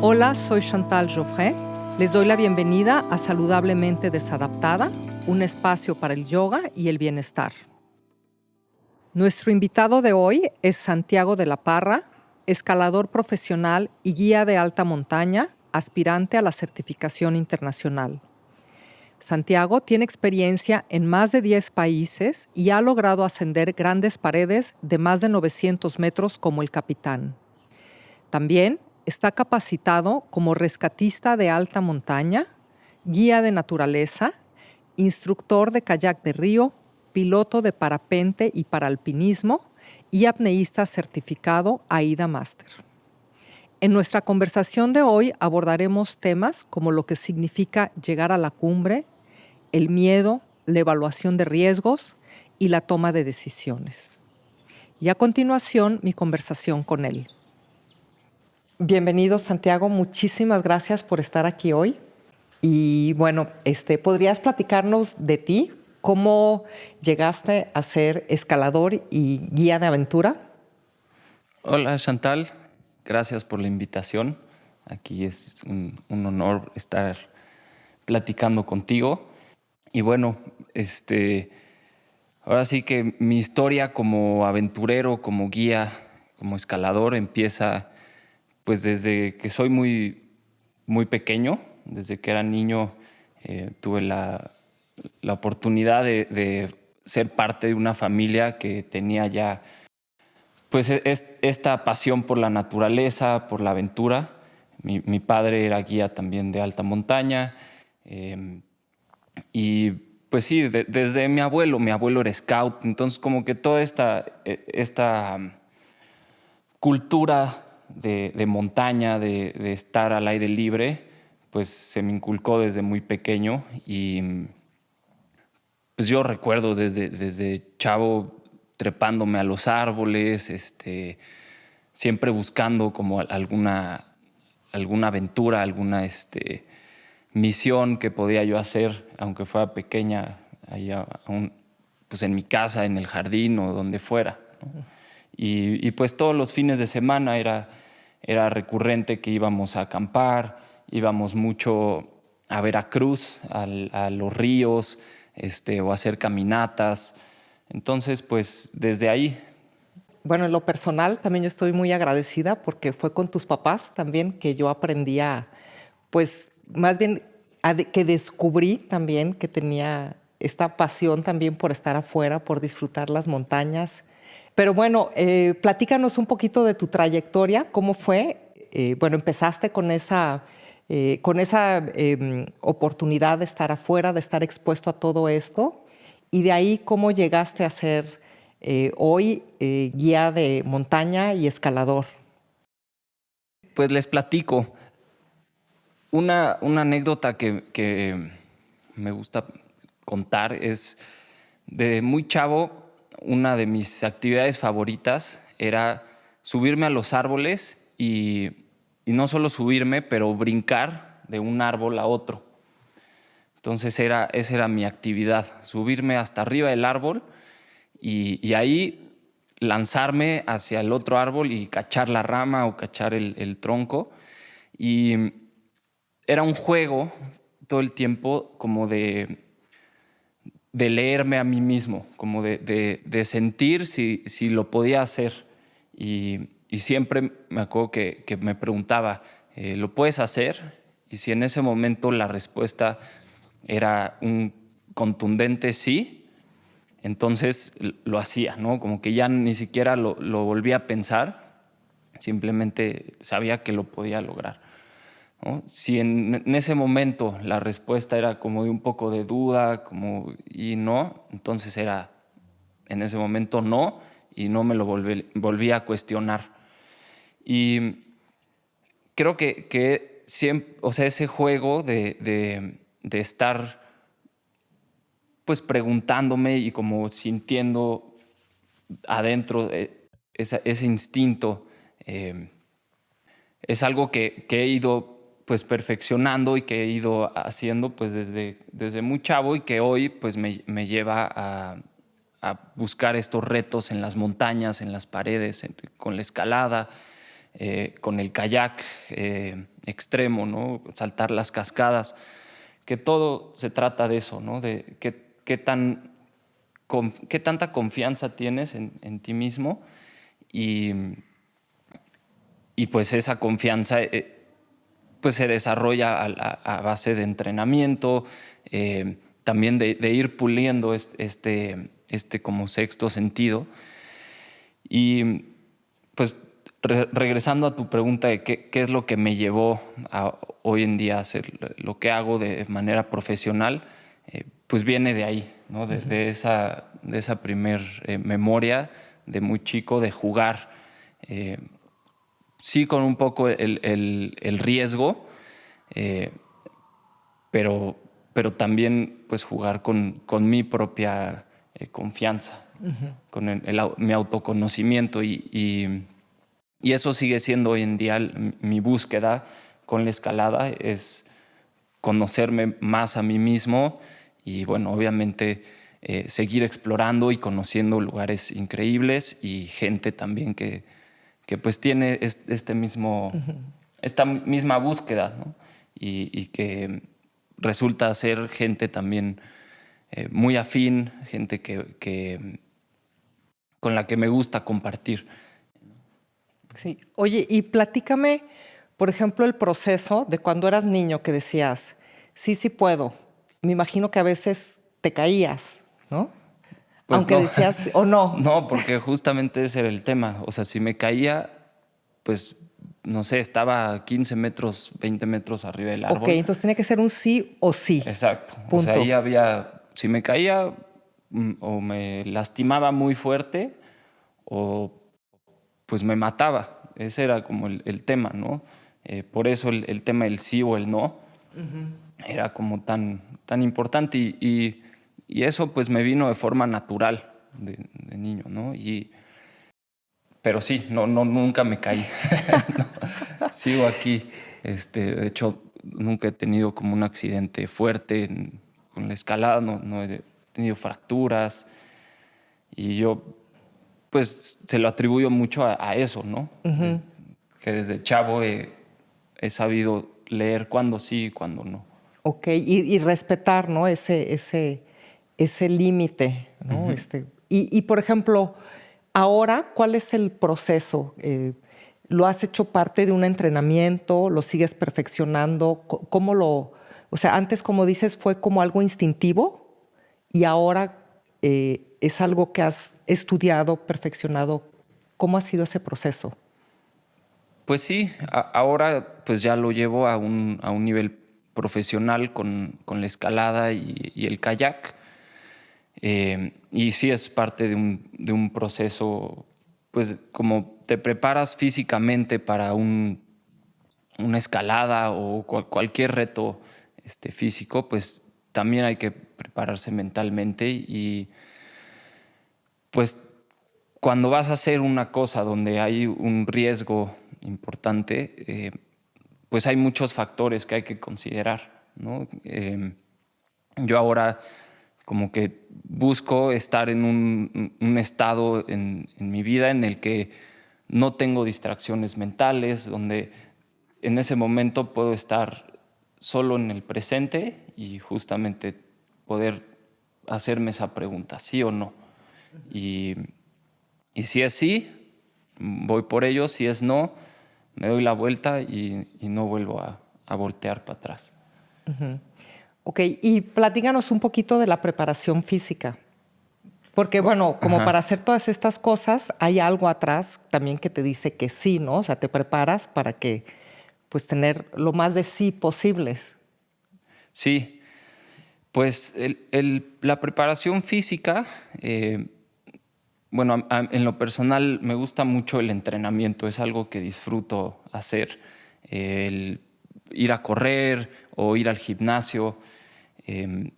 Hola, soy Chantal Joffre. Les doy la bienvenida a Saludablemente Desadaptada, un espacio para el yoga y el bienestar. Nuestro invitado de hoy es Santiago de la Parra, escalador profesional y guía de alta montaña, aspirante a la certificación internacional. Santiago tiene experiencia en más de 10 países y ha logrado ascender grandes paredes de más de 900 metros como el Capitán. También está capacitado como rescatista de alta montaña, guía de naturaleza, instructor de kayak de río, piloto de parapente y paraalpinismo y apneísta certificado AIDA Master. En nuestra conversación de hoy abordaremos temas como lo que significa llegar a la cumbre, el miedo, la evaluación de riesgos y la toma de decisiones. Y a continuación, mi conversación con él. Bienvenido, Santiago. Muchísimas gracias por estar aquí hoy. Y bueno, ¿podrías platicarnos de ti? ¿Cómo llegaste a ser escalador y guía de aventura? Hola, Chantal. Gracias por la invitación. Aquí es un honor estar platicando contigo. Y bueno, ahora sí que mi historia como aventurero, como guía, como escalador empieza pues desde que soy muy pequeño. Desde que era niño tuve la oportunidad de ser parte de una familia que tenía ya pues esta pasión por la naturaleza, por la aventura. Mi padre era guía también de alta montaña. Y pues sí, desde mi abuelo era scout. Entonces como que toda esta cultura de montaña, de estar al aire libre, pues se me inculcó desde muy pequeño. Y pues yo recuerdo desde chavo trepándome a los árboles, siempre buscando como alguna aventura, alguna misión que podía yo hacer, aunque fuera pequeña, allá pues en mi casa, en el jardín o donde fuera, ¿no? Y pues todos los fines de semana era recurrente que íbamos a acampar, íbamos mucho a Veracruz, a los ríos, o a hacer caminatas. Entonces, pues desde ahí. Bueno, en lo personal también yo estoy muy agradecida porque fue con tus papás también que yo aprendí pues más bien que descubrí también que tenía esta pasión también por estar afuera, por disfrutar las montañas. Pero bueno, platícanos un poquito de tu trayectoria, cómo fue. Bueno, empezaste con esa oportunidad de estar afuera, de estar expuesto a todo esto, y de ahí cómo llegaste a ser hoy guía de montaña y escalador. Pues les platico. Una anécdota que me gusta contar es de muy chavo. Una de mis actividades favoritas era subirme a los árboles y no solo subirme, pero brincar de un árbol a otro. Entonces esa era mi actividad, subirme hasta arriba del árbol y ahí lanzarme hacia el otro árbol y cachar la rama o cachar el tronco. Y era un juego todo el tiempo como de leerme a mí mismo, como de sentir si lo podía hacer. Y siempre me acuerdo que me preguntaba, ¿lo puedes hacer? Y si en ese momento la respuesta era un contundente sí, entonces lo hacía, ¿no? Como que ya ni siquiera lo volví a pensar, simplemente sabía que lo podía lograr, ¿no? Si en ese momento la respuesta era como de un poco de duda, y no, entonces era en ese momento no, y no me lo volví a cuestionar. Y creo que siempre, o sea, ese juego de estar pues preguntándome y como sintiendo adentro ese instinto, es algo que he ido pues perfeccionando y que he ido haciendo pues desde muy chavo y que hoy pues me lleva a buscar estos retos en las montañas, en las paredes, con la escalada, con el kayak extremo, ¿no? Saltar las cascadas, que todo se trata de eso, ¿no? De qué tanta confianza tienes en ti mismo y pues esa confianza pues se desarrolla a base de entrenamiento, también de ir puliendo este como sexto sentido. Y pues regresando a tu pregunta de qué es lo que me llevó a hoy en día a hacer lo que hago de manera profesional, pues viene de ahí, ¿no? De esa primer memoria de muy chico de jugar. Sí, con un poco el riesgo, eh, pero también pues jugar con mi propia confianza, con mi autoconocimiento y eso sigue siendo hoy en día mi búsqueda con la escalada, es conocerme más a mí mismo y bueno, obviamente seguir explorando y conociendo lugares increíbles y gente también que pues tiene esta misma búsqueda, ¿no? Y que resulta ser gente también muy afín, gente con la que me gusta compartir. Sí. Oye, y platícame, por ejemplo, el proceso de cuando eras niño que decías, sí, sí puedo. Me imagino que a veces te caías, ¿no? Pues Aunque no, decías, o no. no, porque justamente ese era el tema. O sea, si me caía, pues, no sé, estaba a 15 metros, 20 metros arriba del Ok, árbol. entonces tiene que ser un sí o sí. Exacto. O sea, Punto. ahí había, si me caía o me lastimaba muy fuerte o pues me mataba. Ese era como el tema, ¿no? Por eso el tema del sí o el no era como tan importante y eso pues me vino de forma natural de niño, ¿no? Pero sí, nunca me caí. No, sigo aquí. De hecho, nunca he tenido como un accidente fuerte con la escalada, no he tenido fracturas y yo pues se lo atribuyo mucho a eso, ¿no? Que desde chavo he sabido leer cuándo sí y cuándo no. Ok, y respetar, ¿no? Ese límite, ¿no? Por ejemplo, ahora, ¿cuál es el proceso? ¿Lo has hecho parte de un entrenamiento? ¿Lo sigues perfeccionando? ¿Cómo lo...? O sea, antes, como dices, fue como algo instintivo y ahora es algo que has estudiado, perfeccionado. ¿Cómo ha sido ese proceso? Pues sí, ahora pues ya lo llevo a un nivel profesional con la escalada y el kayak. Y sí es parte de un proceso, pues como te preparas físicamente para una escalada o cualquier reto físico, pues también hay que prepararse mentalmente y pues cuando vas a hacer una cosa donde hay un riesgo importante, pues hay muchos factores que hay que considerar, ¿no? Yo ahora como que busco estar en un estado en mi vida en el que no tengo distracciones mentales, donde en ese momento puedo estar solo en el presente y justamente poder hacerme esa pregunta, sí o no. Y, y si es sí, voy por ello, si es no, me doy la vuelta y no vuelvo a voltear para atrás. Ok, y platícanos un poquito de la preparación física. Porque, bueno, como Ajá. para hacer todas estas cosas, hay algo atrás también que te dice que sí, ¿no? O sea, te preparas para que, pues, tener lo más de sí posibles. Sí, pues la preparación física, bueno, en lo personal me gusta mucho el entrenamiento, es algo que disfruto hacer. El ir a correr o ir al gimnasio. eh,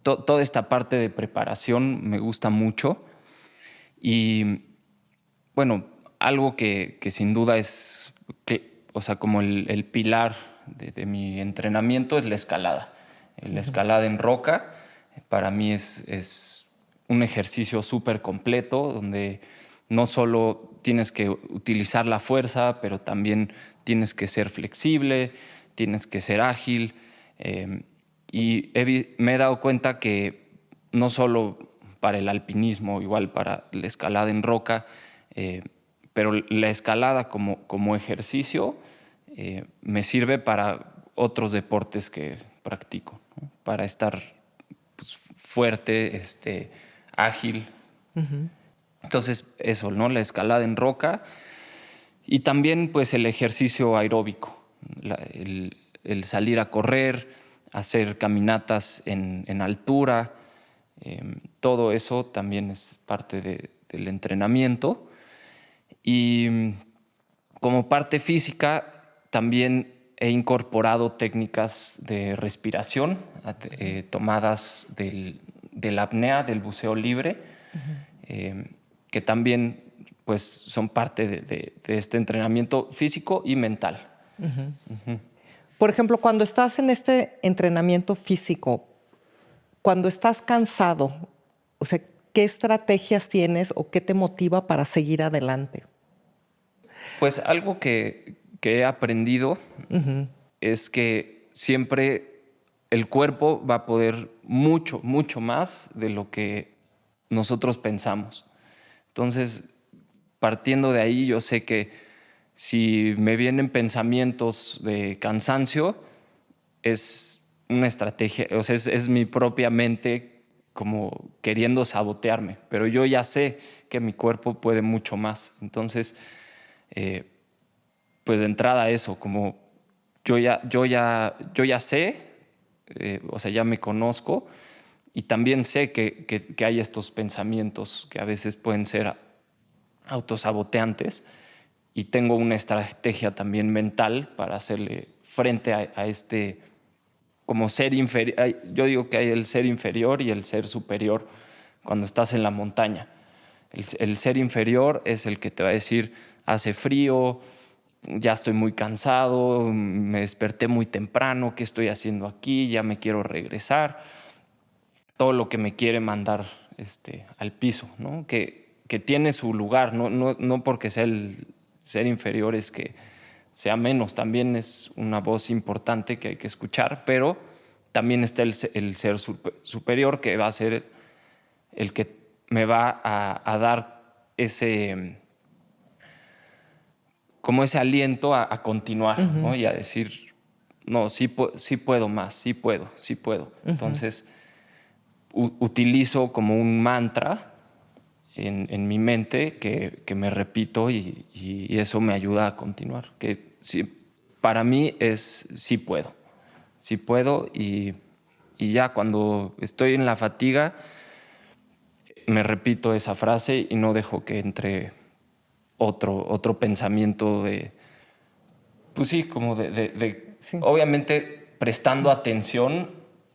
Toda esta parte de preparación me gusta mucho. Y bueno, algo que sin duda es, o sea, como el pilar de mi entrenamiento es la escalada. La escalada en roca para mí es un ejercicio súper completo donde no solo tienes que utilizar la fuerza, pero también tienes que ser flexible, tienes que ser ágil. Me he dado cuenta que no solo para el alpinismo, igual para la escalada en roca, pero la escalada como ejercicio me sirve para otros deportes que practico, ¿no? Para estar pues, fuerte, ágil. Entonces, eso, ¿no? La escalada en roca y también pues el ejercicio aeróbico, el salir a correr, hacer caminatas en altura, todo eso también es parte del entrenamiento. Y como parte física también he incorporado técnicas de respiración tomadas de la apnea, del buceo libre, que también pues, son parte de este entrenamiento físico y mental. Por ejemplo, cuando estás en este entrenamiento físico, cuando estás cansado, o sea, ¿qué estrategias tienes o qué te motiva para seguir adelante? Pues algo que he aprendido es que siempre el cuerpo va a poder mucho, mucho más de lo que nosotros pensamos. Entonces, partiendo de ahí, yo sé que si me vienen pensamientos de cansancio, es una estrategia, o sea, es mi propia mente como queriendo sabotearme, pero yo ya sé que mi cuerpo puede mucho más. Entonces, pues de entrada eso, como yo ya sé, o sea, ya me conozco y también sé que hay estos pensamientos que a veces pueden ser autosaboteantes y tengo una estrategia también mental para hacerle frente a este como ser inferior. Yo digo que hay el ser inferior y el ser superior cuando estás en la montaña. El ser inferior es el que te va a decir, hace frío, ya estoy muy cansado, me desperté muy temprano, ¿qué estoy haciendo aquí? Ya me quiero regresar. Todo lo que me quiere mandar al piso, ¿no? Que tiene su lugar, no porque sea el ser inferior es que sea menos, también es una voz importante que hay que escuchar, pero también está el ser superior que va a ser el que me va a dar como ese aliento a continuar, ¿no? Y a decir, no, sí puedo más, sí puedo. Entonces, utilizo como un mantra en mi mente que me repito y eso me ayuda a continuar. Que sí, para mí es sí puedo y ya cuando estoy en la fatiga me repito esa frase y no dejo que entre otro pensamiento pues sí, como Sí. obviamente prestando atención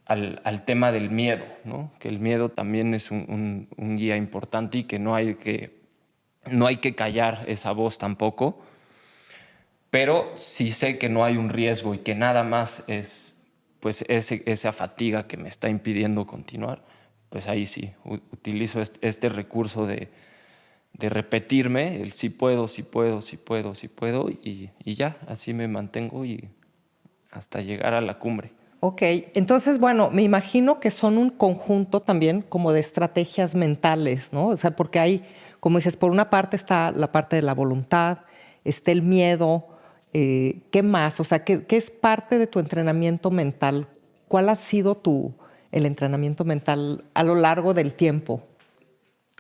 al tema del miedo, ¿no? Que el miedo también es un guía importante y que no hay que callar esa voz tampoco, pero sí sé que no hay un riesgo y que nada más es pues esa fatiga que me está impidiendo continuar, pues ahí sí, utilizo este recurso de repetirme el sí puedo, sí puedo, sí puedo, sí puedo y ya, así me mantengo y hasta llegar a la cumbre. Ok, entonces, bueno, me imagino que son un conjunto también como de estrategias mentales, ¿no? O sea, porque hay, como dices, por una parte está la parte de la voluntad, está el miedo, ¿qué más? O sea, ¿qué es parte de tu entrenamiento mental? ¿Cuál ha sido el entrenamiento mental a lo largo del tiempo?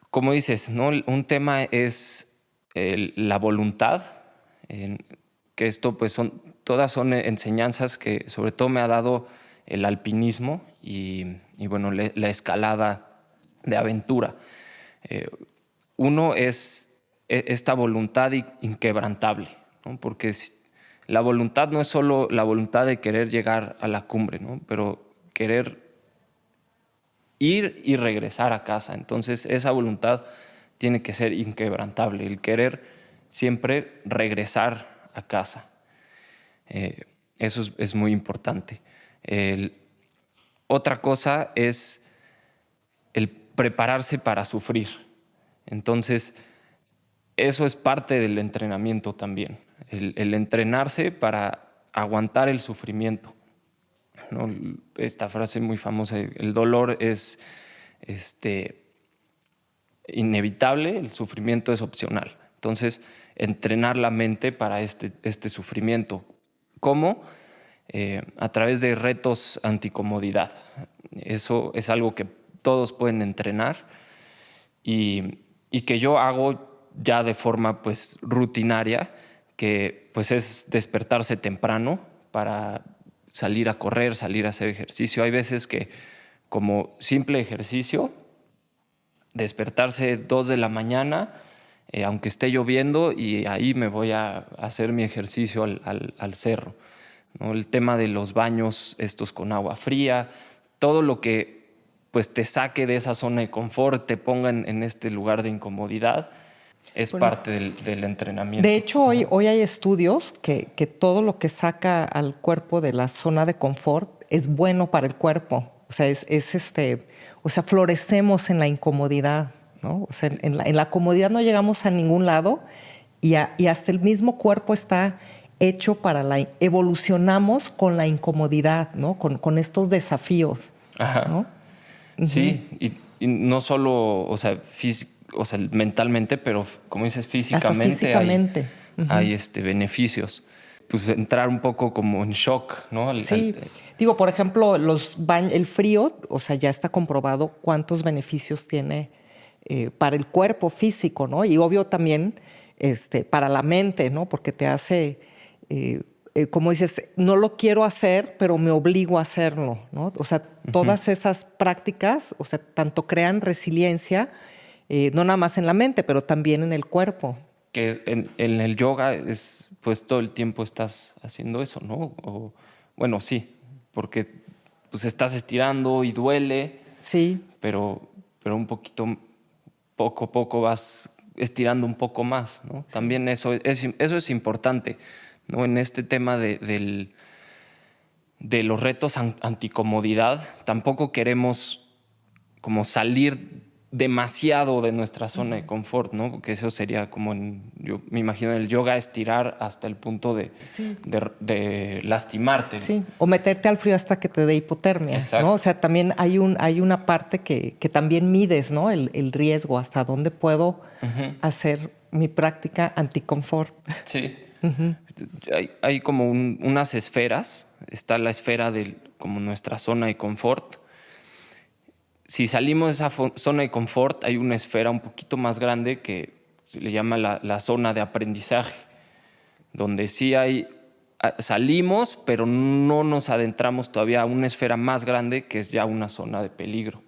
Como dices, ¿no? Un tema es la voluntad, que esto pues todas son enseñanzas que sobre todo me ha dado el alpinismo y bueno, la escalada de aventura. Uno es esta voluntad inquebrantable, ¿no? Porque la voluntad no es solo la voluntad de querer llegar a la cumbre, ¿no? Pero querer ir y regresar a casa. Entonces esa voluntad tiene que ser inquebrantable, el querer siempre regresar a casa. Eso es muy importante. Otra cosa es el prepararse para sufrir. Entonces, eso es parte del entrenamiento también. El entrenarse para aguantar el sufrimiento, ¿no? Esta frase muy famosa, el dolor es inevitable, el sufrimiento es opcional. Entonces, entrenar la mente para este sufrimiento. ¿Cómo? A través de retos anticomodidad. Eso es algo que todos pueden entrenar y que yo hago ya de forma pues rutinaria, que pues es despertarse temprano para salir a correr, salir a hacer ejercicio. Hay veces que como simple ejercicio, despertarse 2 de la mañana, aunque esté lloviendo, y ahí me voy a hacer mi ejercicio al cerro, ¿no? El tema de los baños estos con agua fría, todo lo que pues te saque de esa zona de confort, te ponga en este lugar de incomodidad, es parte del entrenamiento. De hecho, hoy hay estudios que todo lo que saca al cuerpo de la zona de confort es bueno para el cuerpo. O sea, o sea, florecemos en la incomodidad, ¿no? O sea, en la comodidad no llegamos a ningún lado y hasta el mismo cuerpo está hecho para evolucionamos con la incomodidad, ¿no? Con estos desafíos. Ajá. ¿No? Sí, y no solo, o sea, mentalmente, pero como dices, físicamente, hasta físicamente. Hay beneficios. Pues entrar un poco como en shock, ¿no? Digo, por ejemplo, el frío, o sea, ya está comprobado cuántos beneficios tiene para el cuerpo físico, ¿no? Y obvio también para la mente, ¿no? Porque te hace, como dices, no lo quiero hacer, pero me obligo a hacerlo, ¿no? O sea, todas esas prácticas, o sea, tanto crean resiliencia, no nada más en la mente, pero también en el cuerpo. Que en el yoga pues todo el tiempo estás haciendo eso, ¿no? Bueno, sí, porque pues estás estirando y duele. Sí. Pero poco a poco vas estirando un poco más, ¿no? Sí. También eso es importante, ¿no? En este tema de los retos anticomodidad, tampoco queremos como salir demasiado de nuestra zona de confort, ¿no? Porque eso sería como yo me imagino en el yoga estirar hasta el punto de lastimarte. Sí, o meterte al frío hasta que te dé hipotermia. Exacto. ¿No? O sea, también hay una parte que también mides, ¿no? El riesgo, hasta dónde puedo hacer mi práctica anticonfort. Sí. Hay como unas esferas. Está la esfera de como nuestra zona de confort. Si salimos de esa zona de confort, hay una esfera un poquito más grande que se le llama la zona de aprendizaje, donde sí salimos, pero no nos adentramos todavía a una esfera más grande que es ya una zona de peligro.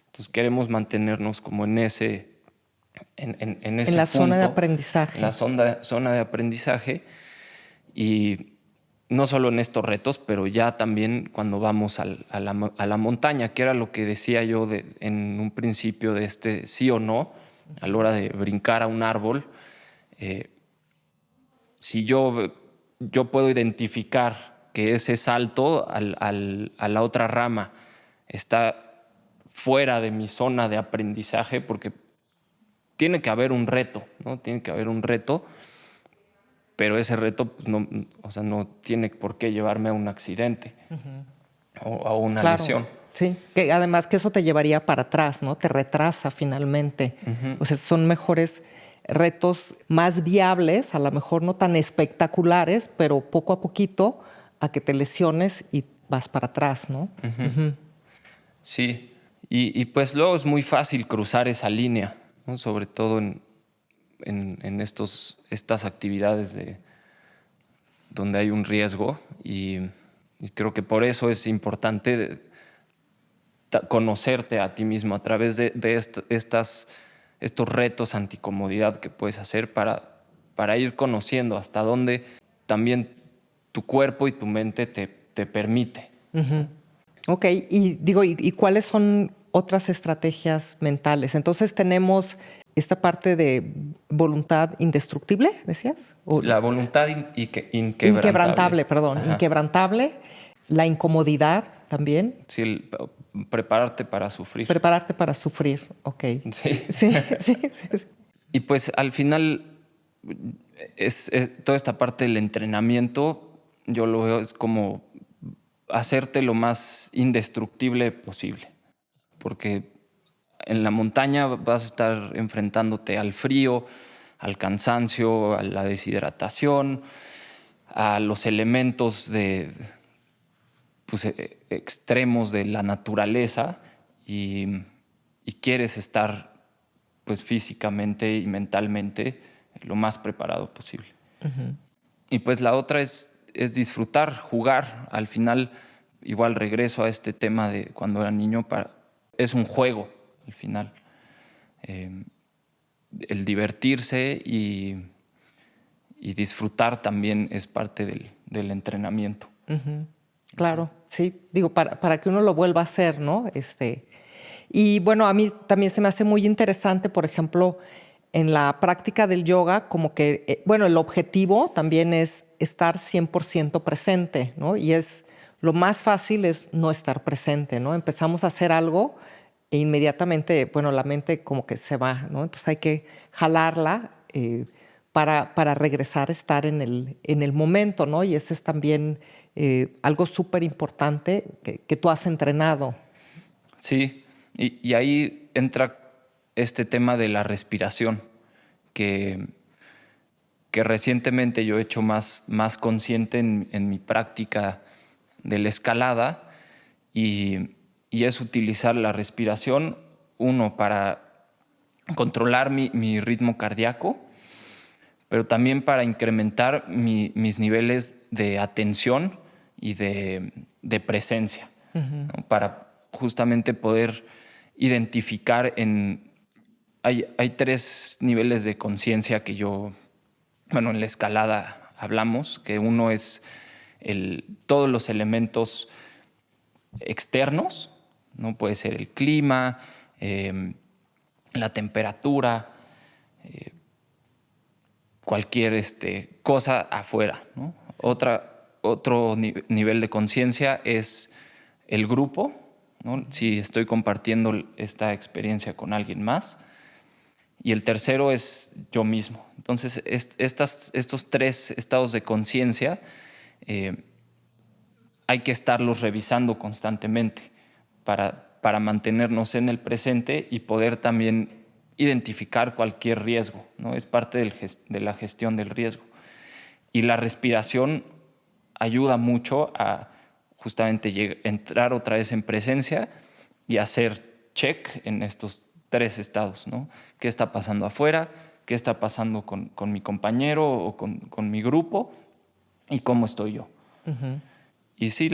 Entonces queremos mantenernos como en ese punto, zona de aprendizaje. En la zona de aprendizaje, y no solo en estos retos, pero ya también cuando vamos a la montaña, que era lo que decía yo en un principio de sí o no, a la hora de brincar a un árbol. Si yo puedo identificar que ese salto a la otra rama está fuera de mi zona de aprendizaje, porque tiene que haber un reto, ¿no? Tiene que haber un reto. Pero ese reto pues, no tiene por qué llevarme a un accidente o a una lesión. Sí, que además que eso te llevaría para atrás, ¿no? Te retrasa finalmente. O sea, son mejores retos, más viables, a lo mejor no tan espectaculares, pero poco a poquito a que te lesiones y vas para atrás, ¿no? Sí, y pues luego es muy fácil cruzar esa línea, ¿no? Sobre todo en estas actividades donde hay un riesgo, y creo que por eso es importante conocerte a ti mismo a través de estos retos anticomodidad que puedes hacer para ir conociendo hasta dónde también tu cuerpo y tu mente te permite. Ok, ¿y cuáles son otras estrategias mentales? Entonces tenemos esta parte de voluntad indestructible, ¿decías? La voluntad inquebrantable. Inquebrantable. La incomodidad también. Sí, prepararte para sufrir. Prepararte para sufrir, ok. Sí. Sí. Y pues al final toda esta parte del entrenamiento, yo lo veo es como hacerte lo más indestructible posible. Porque en la montaña vas a estar enfrentándote al frío, al cansancio, a la deshidratación, a los elementos extremos de la naturaleza y quieres estar pues físicamente y mentalmente lo más preparado posible. Uh-huh. Y pues la otra es disfrutar, jugar. Al final, igual regreso a este tema de cuando era niño, es un juego al final. El divertirse y disfrutar también es parte del entrenamiento. Uh-huh. Claro, sí. Digo, para que uno lo vuelva a hacer, ¿no? Y bueno, a mí también se me hace muy interesante, por ejemplo, en la práctica del yoga, como que, bueno, el objetivo también es estar 100% presente, ¿no? Y lo más fácil es no estar presente, ¿no? Empezamos a hacer algo e inmediatamente, bueno, la mente como que se va, ¿no? Entonces hay que jalarla para regresar a estar en el momento, ¿no? Y ese es también algo súper importante que tú has entrenado. Sí, y ahí entra este tema de la respiración, que recientemente yo he hecho más consciente en mi práctica de la escalada, y es utilizar la respiración, uno, para controlar mi ritmo cardíaco, pero también para incrementar mis niveles de atención y de presencia, uh-huh. ¿no? Para justamente poder identificar hay 3 niveles de conciencia que en la escalada hablamos, que uno es todos los elementos externos, ¿no? Puede ser el clima, la temperatura, cualquier cosa afuera, ¿no? Sí. Otro nivel de conciencia es el grupo, ¿no? Si estoy compartiendo esta experiencia con alguien más. Y el tercero es yo mismo. Entonces, estos 3 estados de conciencia hay que estarlos revisando constantemente para mantenernos en el presente y poder también identificar cualquier riesgo, ¿no? Es parte de la gestión del riesgo. Y la respiración ayuda mucho a justamente entrar otra vez en presencia y hacer check en estos 3 estados, ¿no? ¿Qué está pasando afuera? ¿Qué está pasando con mi compañero o con mi grupo? ¿Y cómo estoy yo? Uh-huh. Y sí,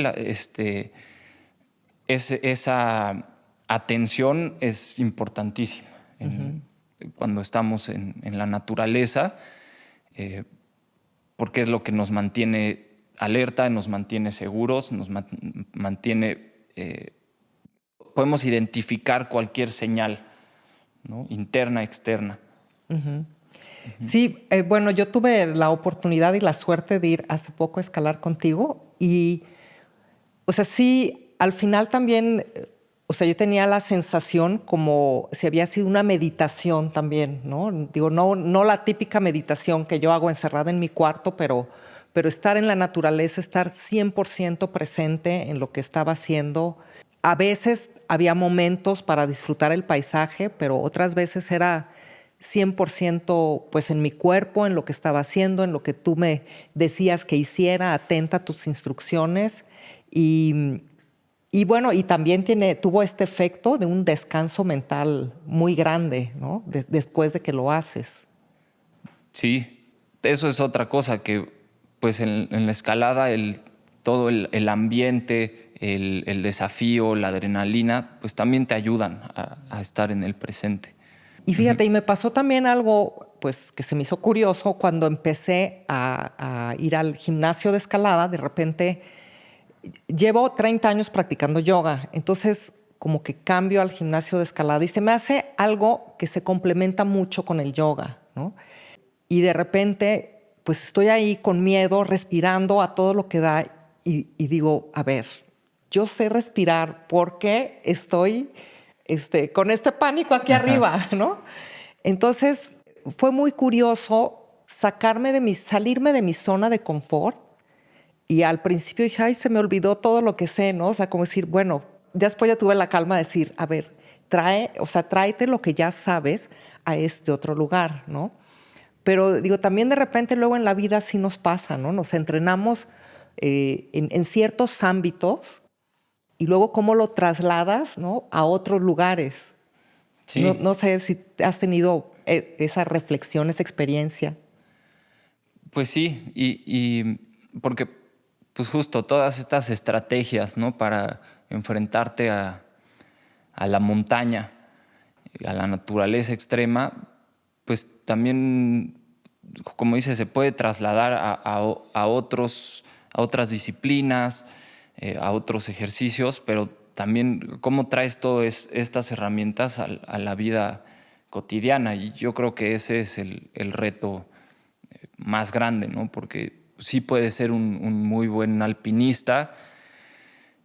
esa atención es importantísima. Uh-huh. Cuando estamos en la naturaleza, porque es lo que nos mantiene alerta, nos mantiene seguros, nos mantiene... podemos identificar cualquier señal, ¿no? Interna, externa. Uh-huh. Uh-huh. Sí, bueno, yo tuve la oportunidad y la suerte de ir hace poco a escalar contigo y, o sea, sí, al final también... O sea, yo tenía la sensación como si había sido una meditación también, ¿no? Digo, no la típica meditación que yo hago encerrada en mi cuarto, pero estar en la naturaleza, estar 100% presente en lo que estaba haciendo. A veces había momentos para disfrutar el paisaje, pero otras veces era 100% pues en mi cuerpo, en lo que estaba haciendo, en lo que tú me decías que hiciera, atenta a tus instrucciones. Y bueno, y también tuvo este efecto de un descanso mental muy grande, ¿no? Después de que lo haces. Sí, eso es otra cosa que, pues en la escalada, todo el ambiente, el desafío, la adrenalina, pues también te ayudan a estar en el presente. Y fíjate, uh-huh. Y me pasó también algo, pues, que se me hizo curioso cuando empecé a ir al gimnasio de escalada. De repente... Llevo 30 años practicando yoga, entonces como que cambio al gimnasio de escalada y se me hace algo que se complementa mucho con el yoga, ¿no? Y de repente, pues estoy ahí con miedo, respirando a todo lo que da y digo, a ver, yo sé respirar, ¿por qué estoy con este pánico aquí arriba, ¿no? Entonces fue muy curioso salirme de mi zona de confort. Y al principio dije, ay, se me olvidó todo lo que sé, ¿no? O sea, como decir, bueno, ya después ya tuve la calma de decir, a ver, tráete lo que ya sabes a este otro lugar, ¿no? Pero digo, también de repente luego en la vida sí nos pasa, ¿no? Nos entrenamos en ciertos ámbitos y luego cómo lo trasladas, ¿no? A otros lugares. Sí. No sé si has tenido esa reflexión, esa experiencia. Pues sí, y porque pues justo todas estas estrategias, ¿no? Para enfrentarte a la montaña, a la naturaleza extrema, pues también, como dices, se puede trasladar a otras disciplinas, a otros ejercicios, pero también cómo traes todas estas herramientas a la vida cotidiana. Y yo creo que ese es el reto más grande, ¿no? Porque sí puedes ser un muy buen alpinista,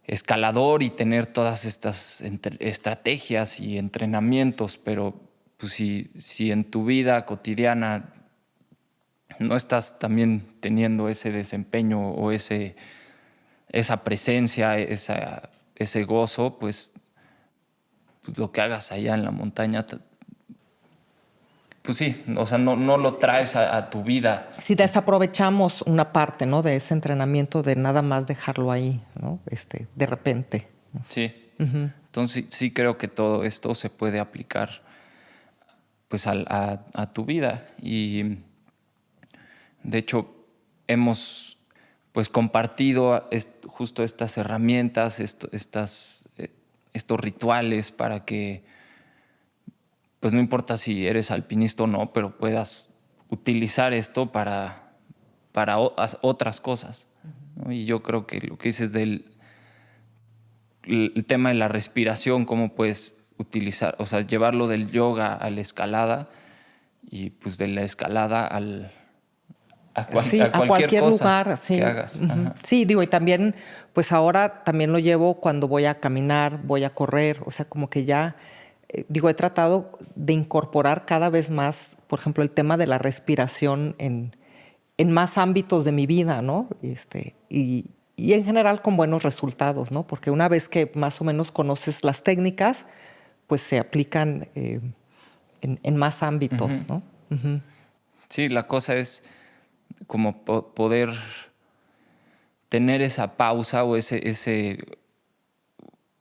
escalador y tener todas estas estrategias y entrenamientos, pero pues si en tu vida cotidiana no estás también teniendo ese desempeño o esa presencia, ese gozo, pues lo que hagas allá en la montaña, pues sí, o sea, no lo traes a tu vida. Si desaprovechamos una parte, ¿no? De ese entrenamiento de nada más dejarlo ahí, ¿no? De repente. Sí. Entonces sí creo que todo esto se puede aplicar pues a tu vida. Y de hecho hemos pues compartido justo estas herramientas, estos rituales para que pues no importa si eres alpinista o no, pero puedas utilizar esto para otras cosas, ¿no? Y yo creo que lo que dices del el tema de la respiración, cómo puedes utilizar, o sea, llevarlo del yoga a la escalada y pues de la escalada Sí, a a cualquier cualquier cosa lugar, sí. que hagas. Ujú. Ajá. Sí, digo, y también, pues ahora también lo llevo cuando voy a caminar, voy a correr, o sea, como que ya, digo, he tratado de incorporar cada vez más, por ejemplo, el tema de la respiración en más ámbitos de mi vida, ¿no? Y en general con buenos resultados, ¿no? Porque una vez que más o menos conoces las técnicas, pues se aplican en más ámbitos, ¿no? Sí, la cosa es como poder tener esa pausa o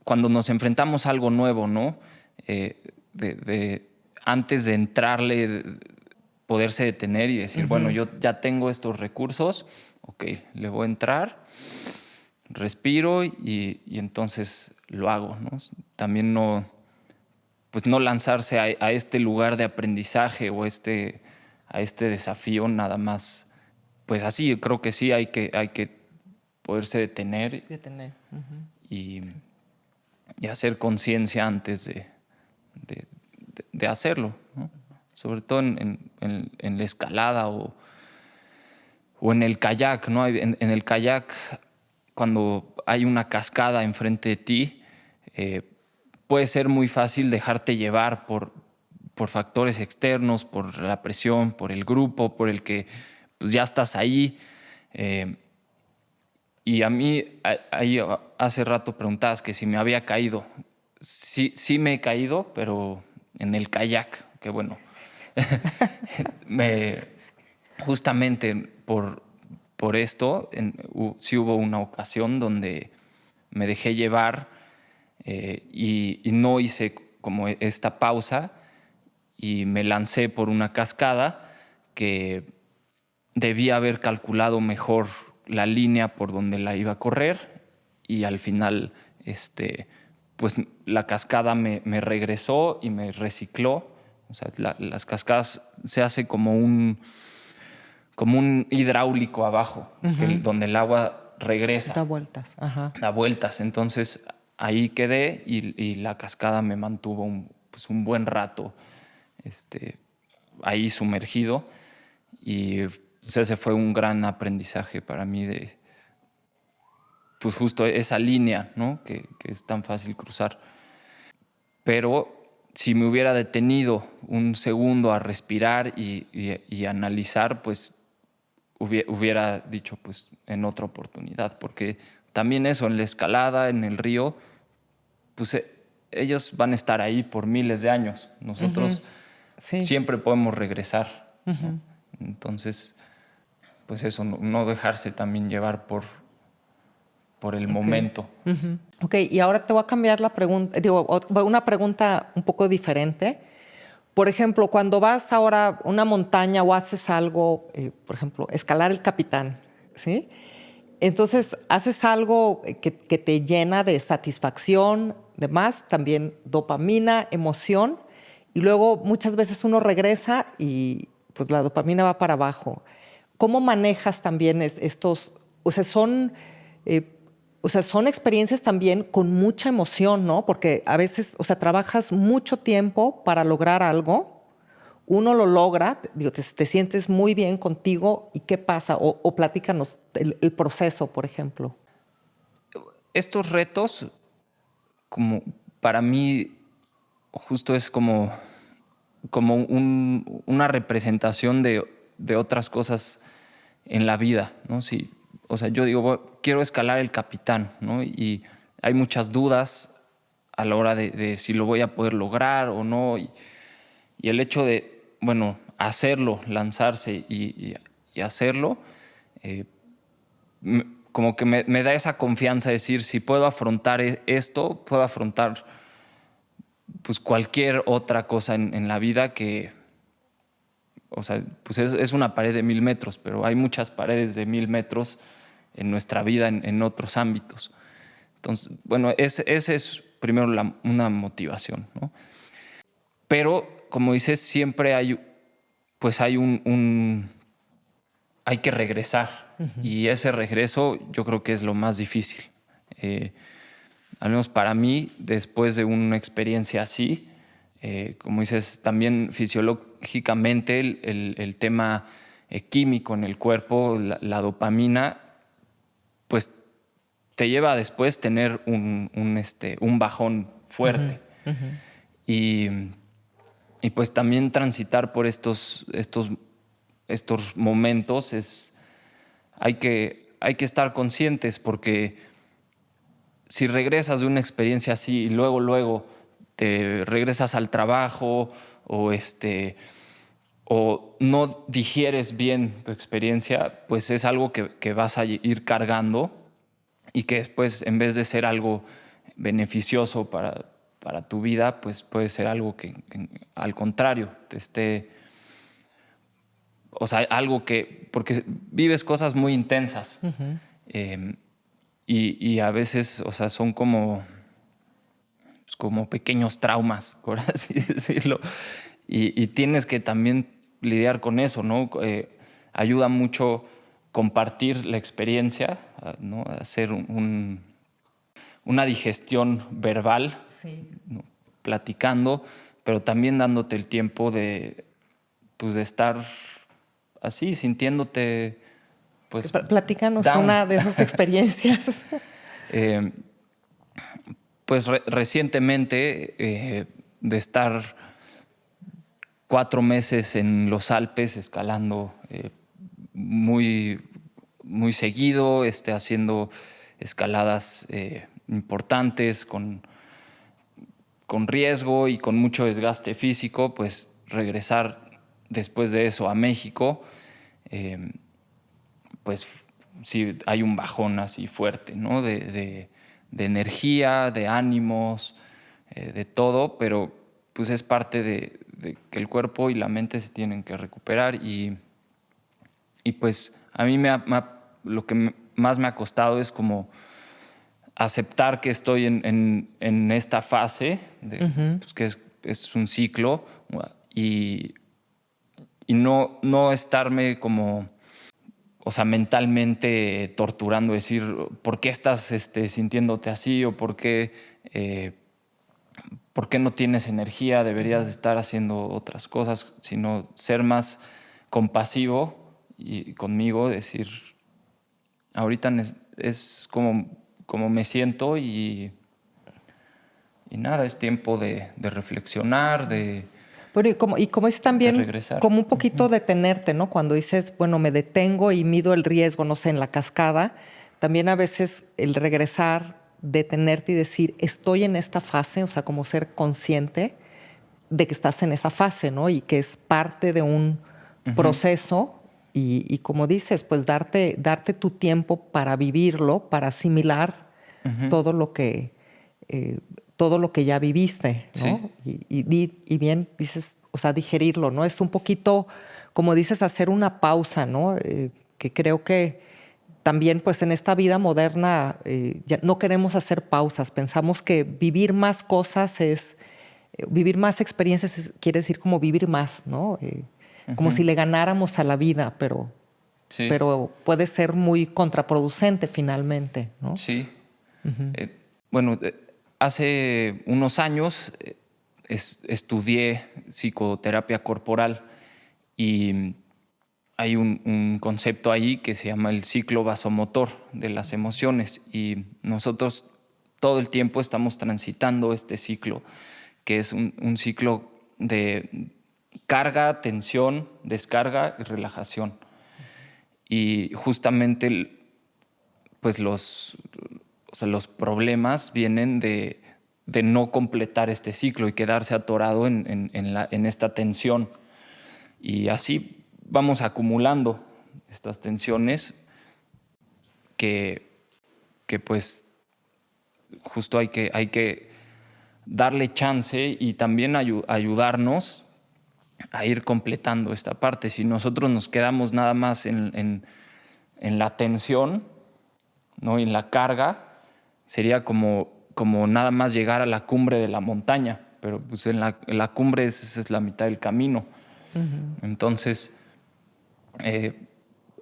cuando nos enfrentamos a algo nuevo, ¿no? Antes de entrarle, poderse detener y decir, bueno, yo ya tengo estos recursos, ok, le voy a entrar, respiro y entonces lo hago, ¿no? También pues no lanzarse a este lugar de aprendizaje o a este desafío nada más. Pues así, creo que sí hay que poderse detener Detener. y, y hacer conciencia antes de hacerlo, ¿no? Sobre todo en la escalada o en el kayak, ¿no? En el kayak, cuando hay una cascada enfrente de ti, puede ser muy fácil dejarte llevar por factores externos, por la presión, por el grupo, por el que pues, ya estás ahí. Y a mí, ahí hace rato preguntabas que si me había caído. Sí, sí me he caído, pero en el kayak, que bueno, justamente por esto, sí hubo una ocasión donde me dejé llevar y no hice como esta pausa y me lancé por una cascada que debía haber calculado mejor la línea por donde la iba a correr y al final pues la cascada me regresó y me recicló. O sea, las cascadas se hace como un hidráulico abajo, donde el agua regresa. Da vueltas. Ajá. Da vueltas. Entonces ahí quedé y la cascada me mantuvo pues un buen rato ahí sumergido. Y pues, ese fue un gran aprendizaje para mí de pues justo esa línea, ¿no? Que es tan fácil cruzar. Pero si me hubiera detenido un segundo a respirar y analizar, pues hubiera dicho, pues en otra oportunidad, porque también eso, en la escalada, en el río, pues ellos van a estar ahí por miles de años. Nosotros Sí. siempre podemos regresar, ¿no? Entonces, pues eso, no dejarse también llevar por el momento. Ok, y ahora te voy a cambiar la pregunta, una pregunta un poco diferente. Por ejemplo, cuando vas ahora a una montaña o haces algo, por ejemplo, escalar el Capitán, ¿sí? Entonces, haces algo que te llena de satisfacción, demás, también dopamina, emoción, y luego muchas veces uno regresa y pues la dopamina va para abajo. ¿Cómo manejas también estos, o sea, eh, son experiencias también con mucha emoción, ¿no? Porque a veces, o sea, trabajas mucho tiempo para lograr algo, uno lo logra, digo, te sientes muy bien contigo y qué pasa, o platícanos el proceso, por ejemplo. Estos retos, como para mí, justo es como una representación de otras cosas en la vida, ¿no? Sí, o sea, yo digo, quiero escalar el Capitán, ¿no? Y hay muchas dudas a la hora de si lo voy a poder lograr o no. Y el hecho de, bueno, hacerlo, lanzarse y hacerlo, eh, como que me da esa confianza de decir, si puedo afrontar esto, puedo afrontar pues cualquier otra cosa en la vida que, o sea, pues es una pared de 1000 metros, pero hay muchas paredes de 1000 metros en nuestra vida en otros ámbitos. Entonces, bueno, ese es primero una motivación, ¿no? Pero, como dices, siempre pues hay hay que regresar. Y ese regreso yo creo que es lo más difícil. Eh, Al menos para mí, después de una experiencia así, como dices, también fisiológicamente el tema químico en el cuerpo, la dopamina, pues te lleva a después tener un bajón fuerte. Y, y pues también transitar por estos momentos hay que estar conscientes, porque si regresas de una experiencia así y luego te regresas al trabajo o no digieres bien tu experiencia, pues es algo que vas a ir cargando y que después, en vez de ser algo beneficioso para tu vida, pues puede ser algo que al contrario te esté, o sea, porque vives cosas muy intensas. eh, y a veces, o sea, son como pequeños traumas, por así decirlo. Y tienes que también lidiar con eso, ¿no? Ayuda mucho compartir la experiencia, ¿no? Hacer una digestión verbal, Sí. ¿no? Platicando, pero también dándote el tiempo pues, de estar así, sintiéndote, pues, Platícanos down. una de esas experiencias. Eh, pues recientemente, de estar 4 meses en los Alpes escalando muy, muy seguido, haciendo escaladas importantes con riesgo y con mucho desgaste físico, pues regresar después de eso a México, eh, pues sí hay un bajón así fuerte, ¿no? De energía, de ánimos, de todo, pero pues es parte de que el cuerpo y la mente se tienen que recuperar y pues a mí lo que más me ha costado es como aceptar que estoy en esta fase, pues que es un ciclo y, y no estarme como, o sea, mentalmente torturando, decir, ¿por qué estás sintiéndote así? ¿O por qué no tienes energía? Deberías estar haciendo otras cosas, sino ser más compasivo y conmigo, decir, ahorita es como me siento nada, es tiempo de reflexionar, de Bueno, y como es también regresar. como un poquito detenerte, ¿no? Cuando dices, bueno, me detengo y mido el riesgo, no sé, en la cascada, también a veces el regresar, detenerte y decir, estoy en esta fase, o sea, como ser consciente de que estás en esa fase, ¿no? Y que es parte de un proceso y como dices, pues darte tu tiempo para vivirlo, para asimilar todo lo que todo lo que ya viviste, ¿no? Sí. Y bien dices, o sea, digerirlo, ¿no? Es un poquito, como dices, hacer una pausa, ¿no? Que creo que también, pues en esta vida moderna, ya no queremos hacer pausas. Pensamos que vivir más cosas es, vivir más experiencias quiere decir como vivir más, ¿no? Como si le ganáramos a la vida, Sí. pero puede ser muy contraproducente finalmente, ¿no? Sí. Bueno, hace unos años estudié psicoterapia corporal y hay un concepto ahí que se llama el ciclo vasomotor de las emociones y nosotros todo el tiempo estamos transitando este ciclo, que es un ciclo de carga, tensión, descarga y relajación. Y justamente pues los problemas vienen de no completar este ciclo y quedarse atorado en esta tensión. Y así vamos acumulando estas tensiones que pues justo hay que darle chance y también ayudarnos a ir completando esta parte. Si nosotros nos quedamos nada más en la tensión, ¿no? Y en la carga, sería como nada más llegar a la cumbre de la montaña, pero pues en la cumbre esa es la mitad del camino. Entonces,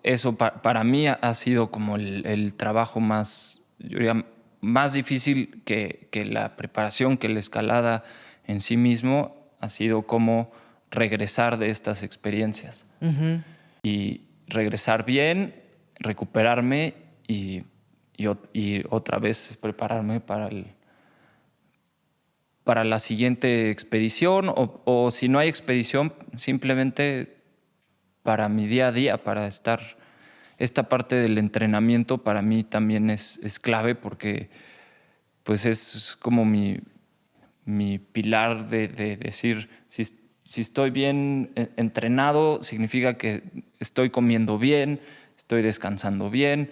eso para mí ha sido como el trabajo más, yo diría, más difícil que la preparación, que la escalada en sí mismo, ha sido como regresar de estas experiencias. Y regresar bien, recuperarme y otra vez prepararme para la siguiente expedición o si no hay expedición, simplemente para mi día a día, para estar. Esta parte del entrenamiento para mí también es clave porque pues es como mi pilar de decir, si estoy bien entrenado, significa que estoy comiendo bien, estoy descansando bien,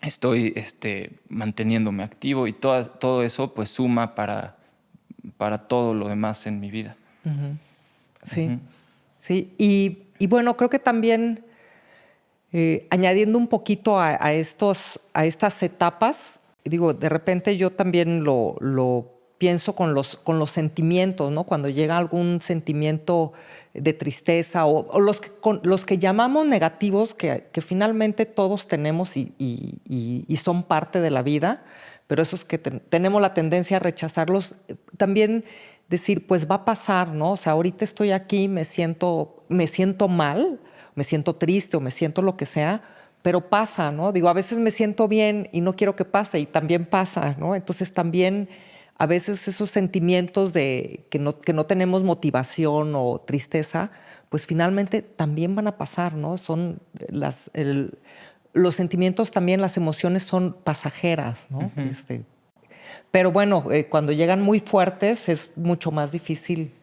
estoy manteniéndome activo y todo eso pues suma para todo lo demás en mi vida. Sí, sí. Y bueno, creo que también añadiendo un poquito a estas etapas, digo, de repente yo también lo pienso con los sentimientos, ¿no? Cuando llega algún sentimiento de tristeza o los que llamamos negativos, que finalmente todos tenemos y son parte de la vida, pero esos que tenemos la tendencia a rechazarlos, también decir, pues va a pasar, ¿no? O sea, ahorita estoy aquí, me siento mal, me siento triste o me siento lo que sea, pero pasa, ¿no? Digo, a veces me siento bien y no quiero que pase y también pasa, ¿no? Entonces también a veces esos sentimientos de que no tenemos motivación o tristeza, pues finalmente también van a pasar, ¿no? Son los sentimientos también, las emociones son pasajeras, ¿no? Pero bueno, cuando llegan muy fuertes es mucho más difícil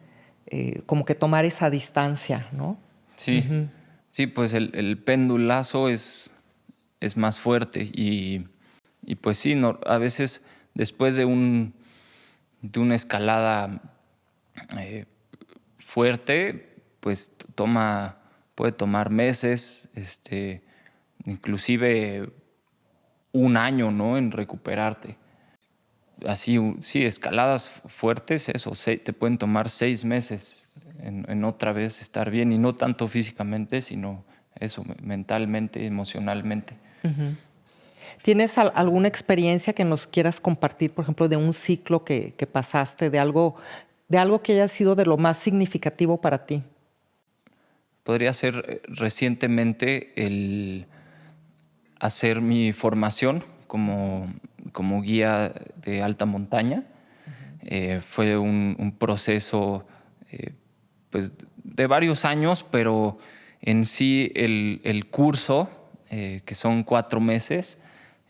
como que tomar esa distancia, ¿no? Sí, sí, pues el pendulazo es más fuerte y pues sí, a veces después de una escalada fuerte, pues puede tomar meses, inclusive un año, ¿no? En recuperarte. Así, sí, escaladas fuertes, eso, te pueden tomar 6 meses en otra vez estar bien y no tanto físicamente, sino eso, mentalmente, emocionalmente. ¿Tienes alguna experiencia que nos quieras compartir, por ejemplo, de un ciclo que pasaste, de algo que haya sido de lo más significativo para ti? Podría ser recientemente el hacer mi formación como guía de alta montaña Fue un proceso pues, de varios años, pero en sí el curso, que son 4 meses,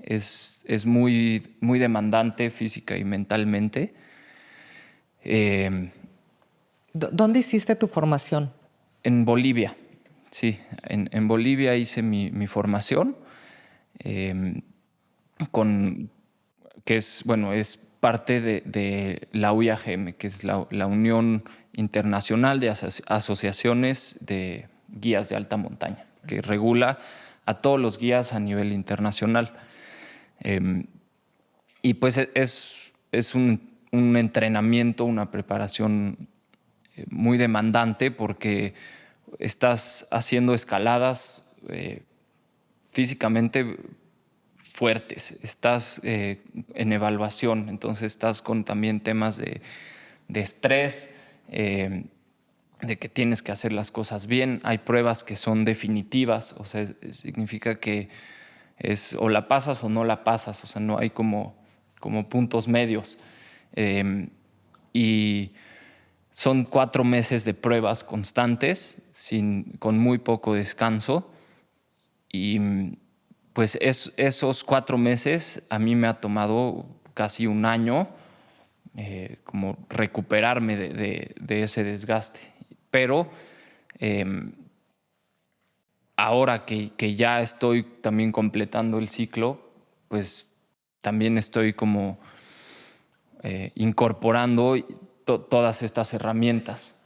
es muy, muy demandante física y mentalmente. ¿Dónde hiciste tu formación? En Bolivia, sí, en Bolivia hice mi formación, eh, con, que es, bueno, es parte de la UIAGM, que es la Unión Internacional de Asociaciones de Guías de Alta Montaña, que regula a todos los guías a nivel internacional. Y pues es un entrenamiento, una preparación muy demandante porque estás haciendo escaladas físicamente fuertes, estás en evaluación, entonces estás con también temas de estrés, de que tienes que hacer las cosas bien. Hay pruebas que son definitivas, o sea, significa que es o la pasas o no la pasas, o sea, no hay como puntos medios. Y son 4 meses de pruebas constantes, con muy poco descanso. Y pues esos 4 meses a mí me ha tomado casi un año como recuperarme de ese desgaste. Pero ahora que ya estoy también completando el ciclo, pues también estoy como incorporando todas estas herramientas.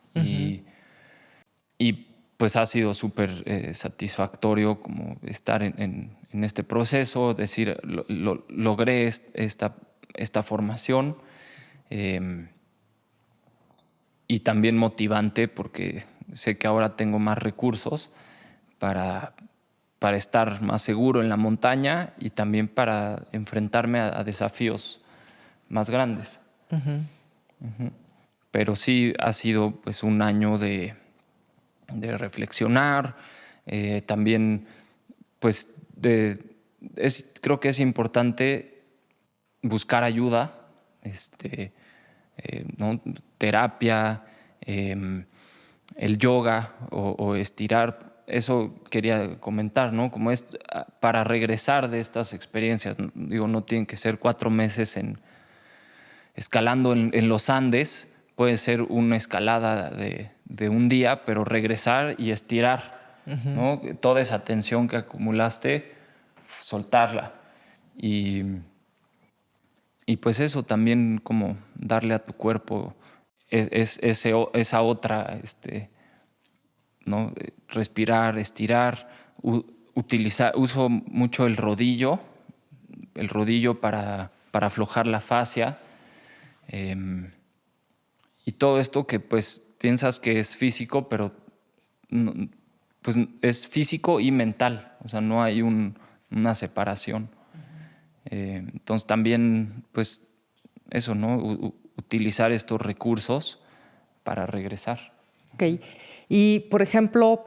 Y pues ha sido súper satisfactorio como estar en este proceso, decir, logré esta formación, y también motivante porque sé que ahora tengo más recursos para, para estar más seguro en la montaña y también para enfrentarme a desafíos más grandes. Pero sí ha sido pues un año de reflexionar, también pues creo que es importante buscar ayuda, ¿no? Terapia, el yoga o estirar. Eso quería comentar, ¿no? Como es para regresar de estas experiencias. Digo, no tienen que ser 4 meses escalando en los Andes, puede ser una escalada de un día, pero regresar y estirar, ¿no? Toda esa tensión que acumulaste, soltarla. Y pues eso también, como darle a tu cuerpo esa otra, ¿no? Respirar, estirar, uso mucho el rodillo para aflojar la fascia. Y todo esto que pues piensas que es físico, pero pues es físico y mental, o sea, no hay una separación. Entonces también pues eso, ¿no? Utilizar estos recursos para regresar. Ok. Y, por ejemplo,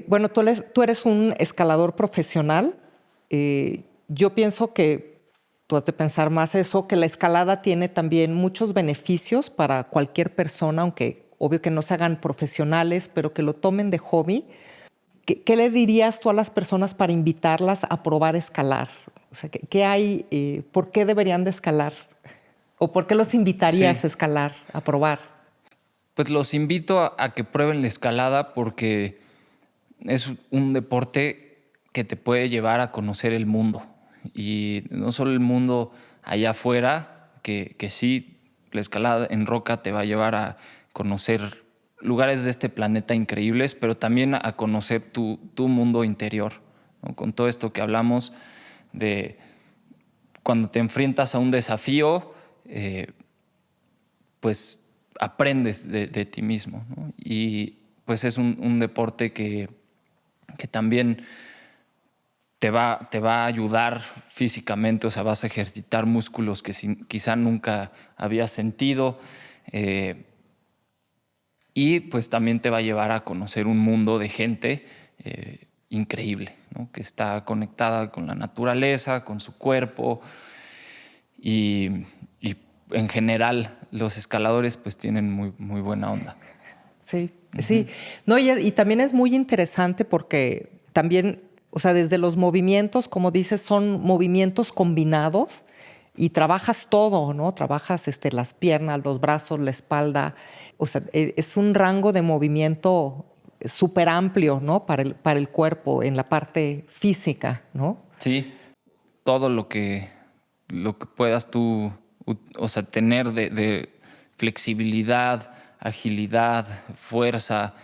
bueno, tú eres un escalador profesional. Yo pienso que tú has de pensar más eso, que la escalada tiene también muchos beneficios para cualquier persona, aunque obvio que no se hagan profesionales, pero que lo tomen de hobby. ¿Qué le dirías tú a las personas para invitarlas a probar escalar? O sea, ¿qué hay? ¿Por qué deberían de escalar? ¿O por qué los invitarías Sí. a escalar, a probar? Pues los invito a que prueben la escalada porque es un deporte que te puede llevar a conocer el mundo. Y no solo el mundo allá afuera, que sí, la escalada en roca te va a llevar a conocer lugares de este planeta increíbles, pero también a conocer tu mundo interior, ¿no? Con todo esto que hablamos de cuando te enfrentas a un desafío, pues aprendes de ti mismo, ¿no? Y pues es un deporte que también te va a ayudar físicamente, o sea, vas a ejercitar músculos que quizá nunca habías sentido, y pues también te va a llevar a conocer un mundo de gente increíble, ¿no? Que está conectada con la naturaleza, con su cuerpo, y en general los escaladores pues tienen muy, muy buena onda. Sí, sí. No, y también es muy interesante porque también, o sea, desde los movimientos, como dices, son movimientos combinados y trabajas todo, ¿no? Trabajas las piernas, los brazos, la espalda. O sea, es un rango de movimiento súper amplio, ¿no? Para el cuerpo, en la parte física, ¿no? Sí, todo lo que puedas tú, o sea, tener de flexibilidad, agilidad, fuerza,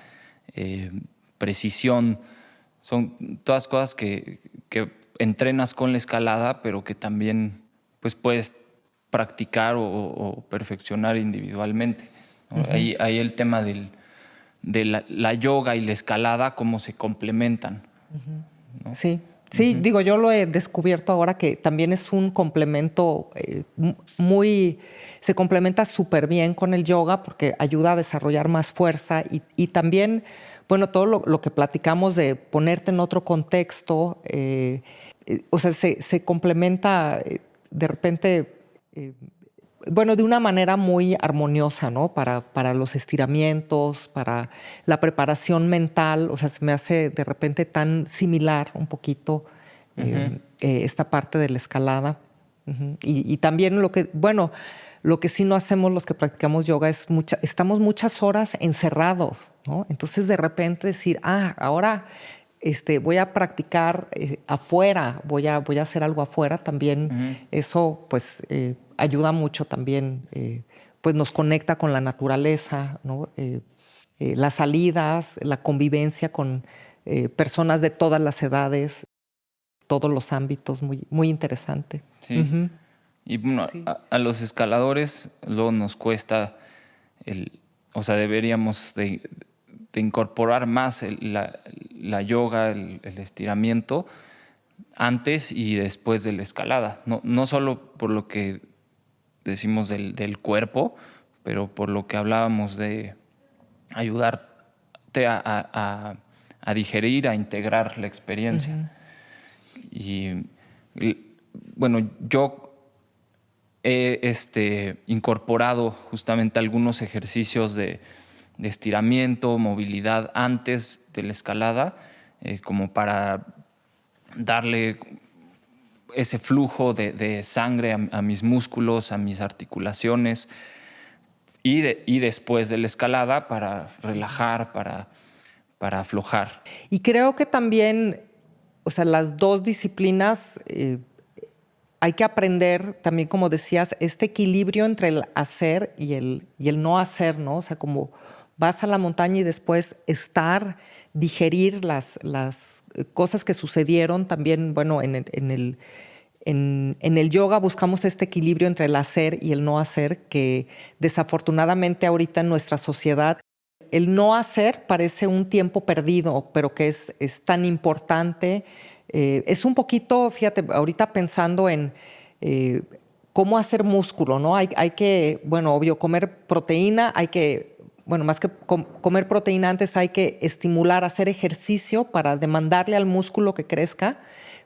precisión, son todas cosas que entrenas con la escalada, pero que también pues puedes practicar o perfeccionar individualmente, ¿no? Ahí el tema de la yoga y la escalada, cómo se complementan, ¿no? Sí, sí, digo, yo lo he descubierto ahora que también es un complemento muy, se complementa súper bien con el yoga porque ayuda a desarrollar más fuerza y también, bueno, todo lo que platicamos de ponerte en otro contexto, o sea, se complementa de repente. Bueno, de una manera muy armoniosa, ¿no? Para los estiramientos, para la preparación mental. O sea, se me hace de repente tan similar un poquito esta parte de la escalada. Y también bueno, lo que sí no hacemos los que practicamos yoga es estamos muchas horas encerrados, ¿no? Entonces de repente decir, ahora voy a practicar afuera, voy a hacer algo afuera también. Eso pues ayuda mucho también, pues nos conecta con la naturaleza, ¿no? Las salidas, la convivencia con personas de todas las edades, todos los ámbitos, muy, muy interesante. Sí. Y bueno, Sí. a los escaladores luego nos cuesta o sea, deberíamos de incorporar más la yoga, el estiramiento antes y después de la escalada. No solo por lo que decimos del cuerpo, pero por lo que hablábamos de ayudarte a digerir, a integrar la experiencia. Y bueno, yo he incorporado justamente algunos ejercicios de estiramiento, movilidad antes de la escalada, como para darle ese flujo de sangre a mis músculos, a mis articulaciones, y después de la escalada para relajar, para aflojar. Y creo que también, o sea, las dos disciplinas, hay que aprender también, como decías, este equilibrio entre el hacer y el no hacer, ¿no? O sea, como vas a la montaña y después estar, digerir las cosas que sucedieron también, bueno, en el yoga buscamos este equilibrio entre el hacer y el no hacer, que desafortunadamente ahorita en nuestra sociedad el no hacer parece un tiempo perdido, pero que es tan importante. Es un poquito, fíjate, ahorita pensando en cómo hacer músculo, ¿no? Hay que, bueno, obvio, comer proteína, hay que, bueno, más que comer proteína antes, hay que estimular, hacer ejercicio para demandarle al músculo que crezca,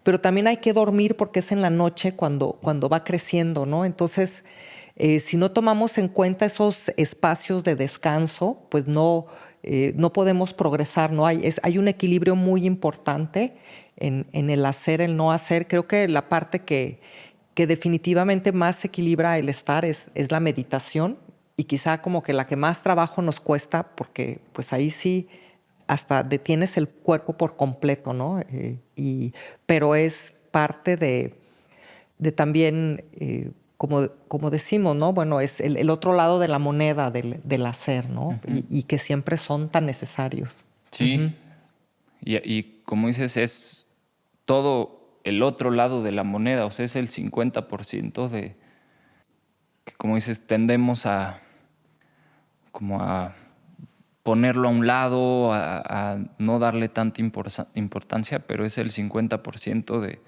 pero también hay que dormir porque es en la noche cuando va creciendo, ¿no? Entonces, si no tomamos en cuenta esos espacios de descanso, pues no podemos progresar, ¿no? Hay un equilibrio muy importante en el hacer, el no hacer. Creo que la parte que definitivamente más equilibra el estar es la meditación y quizá como que la que más trabajo nos cuesta porque pues ahí sí hasta detienes el cuerpo por completo, ¿no? Pero es parte de también, como decimos, ¿no? Bueno, es el otro lado de la moneda del hacer, ¿no? Y que siempre son tan necesarios. Sí. Y como dices, es todo el otro lado de la moneda, o sea, es el 50% que, como dices, tendemos como a ponerlo a un lado, a no darle tanta importancia, pero es el 50%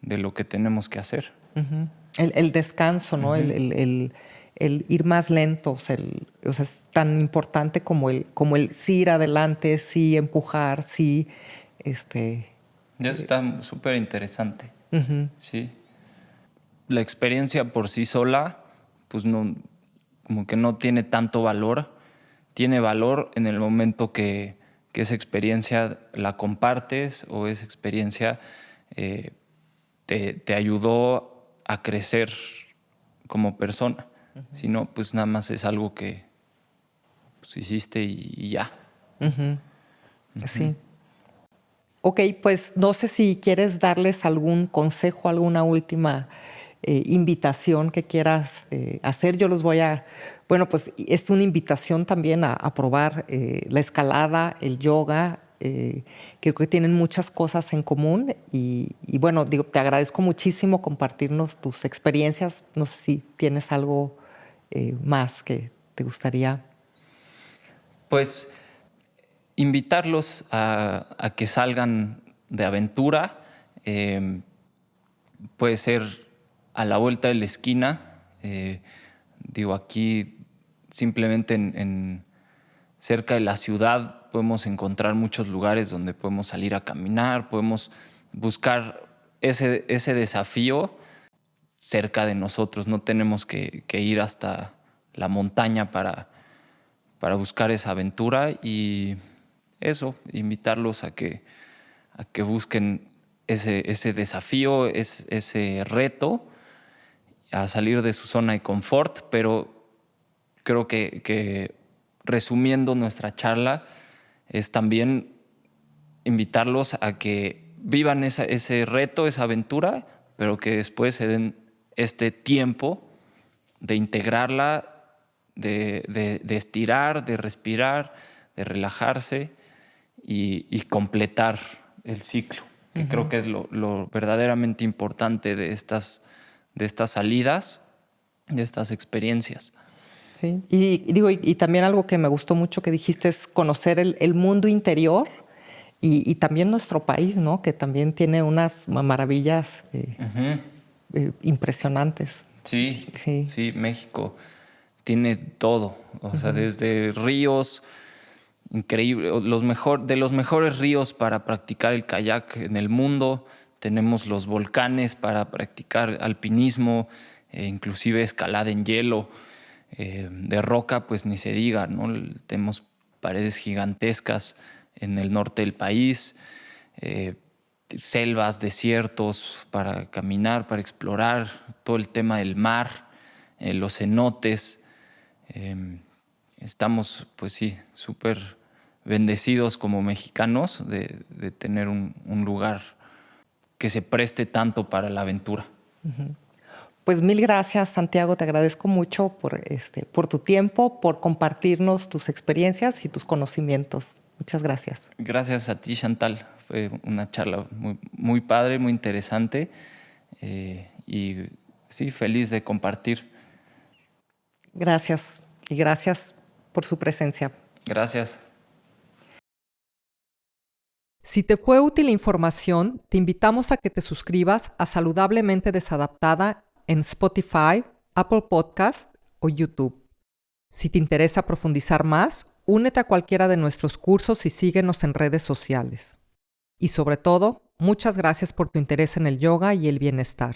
de lo que tenemos que hacer. El descanso, ¿no? El ir más lento, o sea, es tan importante como el sí ir adelante, sí empujar, sí, Ya está súper interesante. Sí. La experiencia por sí sola pues no, como que no tiene tanto valor. Tiene valor en el momento que esa experiencia la compartes o esa experiencia te ayudó a crecer como persona. Uh-huh. Si no, pues nada más es algo que pues, hiciste y ya. Uh-huh. Uh-huh. Sí. Ok, pues no sé si quieres darles algún consejo, alguna última invitación que quieras hacer. Yo los voy a... Bueno, pues es una invitación también a probar la escalada, el yoga. Creo que tienen muchas cosas en común y bueno, digo, te agradezco muchísimo compartirnos tus experiencias. No sé si tienes algo más que te gustaría. Pues invitarlos a que salgan de aventura. Puede ser a la vuelta de la esquina. Digo, aquí simplemente cerca de la ciudad podemos encontrar muchos lugares donde podemos salir a caminar, podemos buscar ese desafío cerca de nosotros. No tenemos que ir hasta la montaña para buscar esa aventura, y eso, invitarlos a que busquen ese desafío, ese reto, a salir de su zona de confort. Pero creo que resumiendo nuestra charla, es también invitarlos a que vivan ese reto, esa aventura, pero que después se den este tiempo de integrarla, de estirar, de respirar, de relajarse y completar el ciclo. Que creo que es lo verdaderamente importante de estas salidas, de estas experiencias. Sí. Y también algo que me gustó mucho que dijiste es conocer el mundo interior y también nuestro país, ¿no? Que también tiene unas maravillas impresionantes. Sí, México tiene todo. O sea, desde ríos increíbles, de los mejores ríos para practicar el kayak en el mundo. Tenemos los volcanes para practicar alpinismo, inclusive escalada en hielo. De roca, pues ni se diga, ¿no? Tenemos paredes gigantescas en el norte del país, selvas, desiertos para caminar, para explorar, todo el tema del mar, los cenotes. Estamos, pues sí, súper bendecidos como mexicanos de tener un lugar que se preste tanto para la aventura. Uh-huh. Pues mil gracias, Santiago. Te agradezco mucho por tu tiempo, por compartirnos tus experiencias y tus conocimientos. Muchas gracias. Gracias a ti, Chantal. Fue una charla muy, muy padre, muy interesante. Y sí, feliz de compartir. Gracias. Y gracias por su presencia. Gracias. Si te fue útil la información, te invitamos a que te suscribas a Saludablemente Desadaptada en Spotify, Apple Podcast o YouTube. Si te interesa profundizar más, únete a cualquiera de nuestros cursos y síguenos en redes sociales. Y sobre todo, muchas gracias por tu interés en el yoga y el bienestar.